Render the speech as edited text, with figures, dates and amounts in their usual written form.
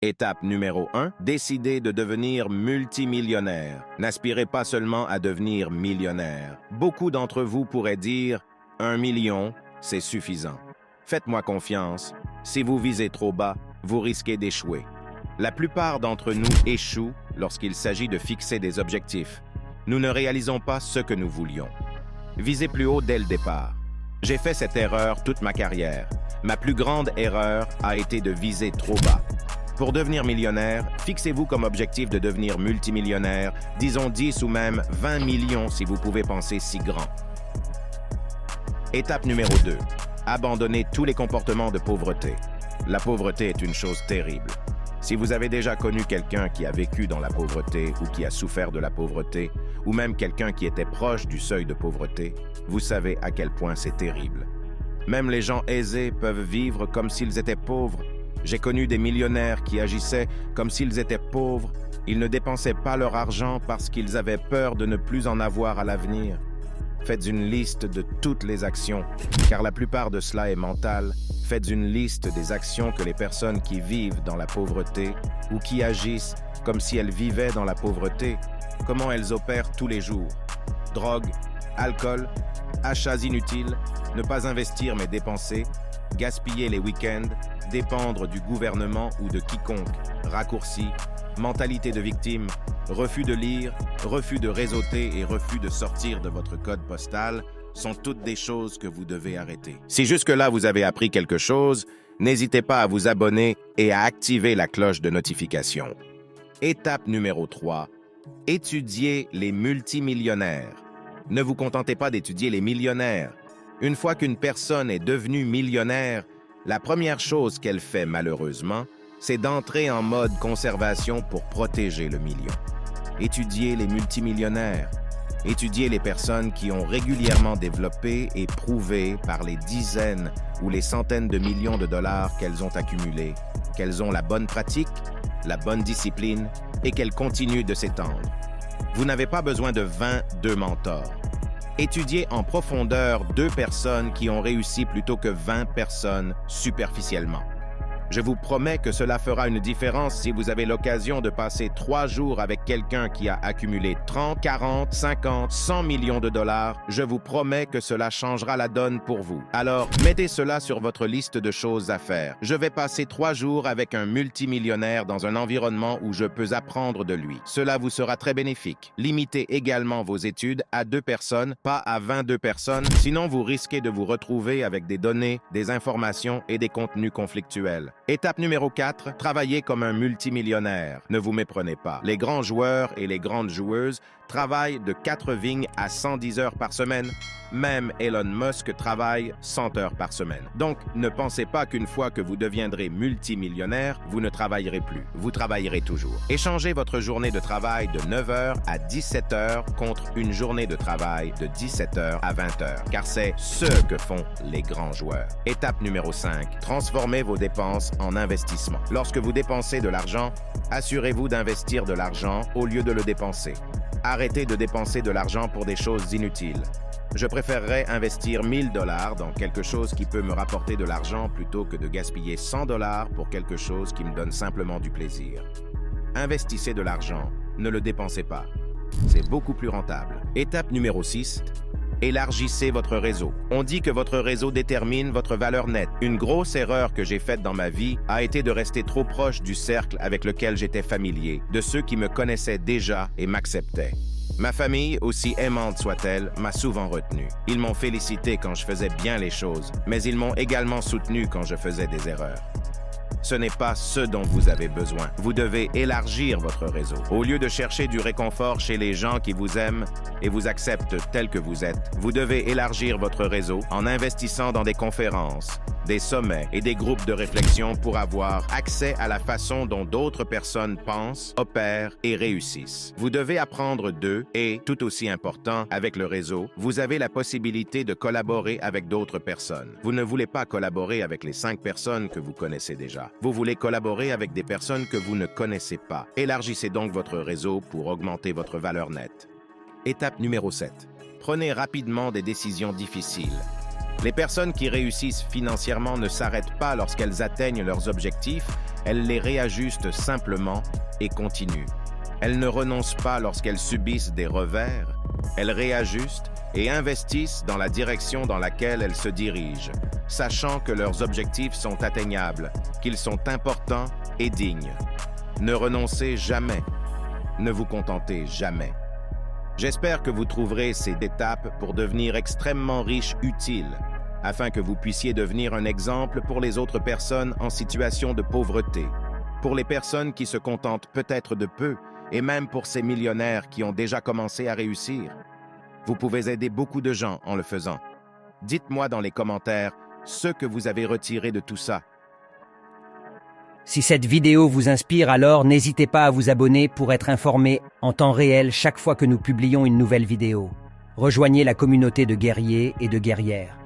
Étape numéro 1, décidez de devenir multimillionnaire. N'aspirez pas seulement à devenir millionnaire. Beaucoup d'entre vous pourraient dire « 1 million, c'est suffisant ». Faites-moi confiance, si vous visez trop bas, vous risquez d'échouer. La plupart d'entre nous échouent lorsqu'il s'agit de fixer des objectifs. Nous ne réalisons pas ce que nous voulions. Visez plus haut dès le départ. J'ai fait cette erreur toute ma carrière. Ma plus grande erreur a été de viser trop bas. Pour devenir millionnaire, fixez-vous comme objectif de devenir multimillionnaire, disons 10 ou même 20 millions si vous pouvez penser si grand. Étape numéro 2. Abandonnez tous les comportements de pauvreté. La pauvreté est une chose terrible. Si vous avez déjà connu quelqu'un qui a vécu dans la pauvreté ou qui a souffert de la pauvreté, ou même quelqu'un qui était proche du seuil de pauvreté, vous savez à quel point c'est terrible. Même les gens aisés peuvent vivre comme s'ils étaient pauvres. J'ai connu des millionnaires qui agissaient comme s'ils étaient pauvres. Ils ne dépensaient pas leur argent parce qu'ils avaient peur de ne plus en avoir à l'avenir. Faites une liste de toutes les actions, car la plupart de cela est mental. Faites une liste des actions que les personnes qui vivent dans la pauvreté ou qui agissent comme si elles vivaient dans la pauvreté, comment elles opèrent tous les jours. Drogue, alcool, achats inutiles, ne pas investir mais dépenser, gaspiller les week-ends, dépendre du gouvernement ou de quiconque, raccourcis, mentalité de victime, refus de lire, refus de réseauter et refus de sortir de votre code postal sont toutes des choses que vous devez arrêter. Si jusque-là vous avez appris quelque chose, n'hésitez pas à vous abonner et à activer la cloche de notification. Étape numéro 3. Étudiez les multimillionnaires. Ne vous contentez pas d'étudier les millionnaires. Une fois qu'une personne est devenue millionnaire, la première chose qu'elle fait malheureusement, c'est d'entrer en mode conservation pour protéger le million. Étudiez les multimillionnaires. Étudiez les personnes qui ont régulièrement développé et prouvé par les dizaines ou les centaines de millions de dollars qu'elles ont accumulés, qu'elles ont la bonne pratique, la bonne discipline et qu'elles continuent de s'étendre. Vous n'avez pas besoin de 22 mentors. Étudiez en profondeur 2 personnes qui ont réussi plutôt que 20 personnes superficiellement. Je vous promets que cela fera une différence si vous avez l'occasion de passer 3 jours avec quelqu'un qui a accumulé 30, 40, 50, 100 millions de dollars. Je vous promets que cela changera la donne pour vous. Alors, mettez cela sur votre liste de choses à faire. Je vais passer 3 jours avec un multimillionnaire dans un environnement où je peux apprendre de lui. Cela vous sera très bénéfique. Limitez également vos études à 2 personnes, pas à 22 personnes, sinon vous risquez de vous retrouver avec des données, des informations et des contenus conflictuels. Étape numéro 4, travaillez comme un multimillionnaire. Ne vous méprenez pas. Les grands joueurs et les grandes joueuses travaillent de 4 vignes à 110 heures par semaine. Même Elon Musk travaille 100 heures par semaine. Donc, ne pensez pas qu'une fois que vous deviendrez multimillionnaire, vous ne travaillerez plus. Vous travaillerez toujours. Échangez votre journée de travail de 9 heures à 17 heures contre une journée de travail de 17 heures à 20 heures, car c'est ce que font les grands joueurs. Étape numéro 5, transformez vos dépenses en investissement. Lorsque vous dépensez de l'argent, assurez-vous d'investir de l'argent au lieu de le dépenser. Arrêtez de dépenser de l'argent pour des choses inutiles. Je préférerais investir 1000 $ dans quelque chose qui peut me rapporter de l'argent plutôt que de gaspiller 100 $ pour quelque chose qui me donne simplement du plaisir. Investissez de l'argent, ne le dépensez pas. C'est beaucoup plus rentable. Étape numéro 6. Élargissez votre réseau. On dit que votre réseau détermine votre valeur nette. Une grosse erreur que j'ai faite dans ma vie a été de rester trop proche du cercle avec lequel j'étais familier, de ceux qui me connaissaient déjà et m'acceptaient. Ma famille, aussi aimante soit-elle, m'a souvent retenu. Ils m'ont félicité quand je faisais bien les choses, mais ils m'ont également soutenu quand je faisais des erreurs. Ce n'est pas ce dont vous avez besoin. Vous devez élargir votre réseau. Au lieu de chercher du réconfort chez les gens qui vous aiment et vous acceptent tel que vous êtes, vous devez élargir votre réseau en investissant dans des conférences, des sommets et des groupes de réflexion pour avoir accès à la façon dont d'autres personnes pensent, opèrent et réussissent. Vous devez apprendre d'eux et, tout aussi important, avec le réseau, vous avez la possibilité de collaborer avec d'autres personnes. Vous ne voulez pas collaborer avec les 5 personnes que vous connaissez déjà. Vous voulez collaborer avec des personnes que vous ne connaissez pas. Élargissez donc votre réseau pour augmenter votre valeur nette. Étape numéro 7. Prenez rapidement des décisions difficiles. Les personnes qui réussissent financièrement ne s'arrêtent pas lorsqu'elles atteignent leurs objectifs, elles les réajustent simplement et continuent. Elles ne renoncent pas lorsqu'elles subissent des revers, elles réajustent et investissent dans la direction dans laquelle elles se dirigent, sachant que leurs objectifs sont atteignables, qu'ils sont importants et dignes. Ne renoncez jamais. Ne vous contentez jamais. J'espère que vous trouverez ces étapes pour devenir extrêmement riche utiles, afin que vous puissiez devenir un exemple pour les autres personnes en situation de pauvreté, pour les personnes qui se contentent peut-être de peu, et même pour ces millionnaires qui ont déjà commencé à réussir. Vous pouvez aider beaucoup de gens en le faisant. Dites-moi dans les commentaires ce que vous avez retiré de tout ça. Si cette vidéo vous inspire, alors n'hésitez pas à vous abonner pour être informé en temps réel chaque fois que nous publions une nouvelle vidéo. Rejoignez la communauté de guerriers et de guerrières.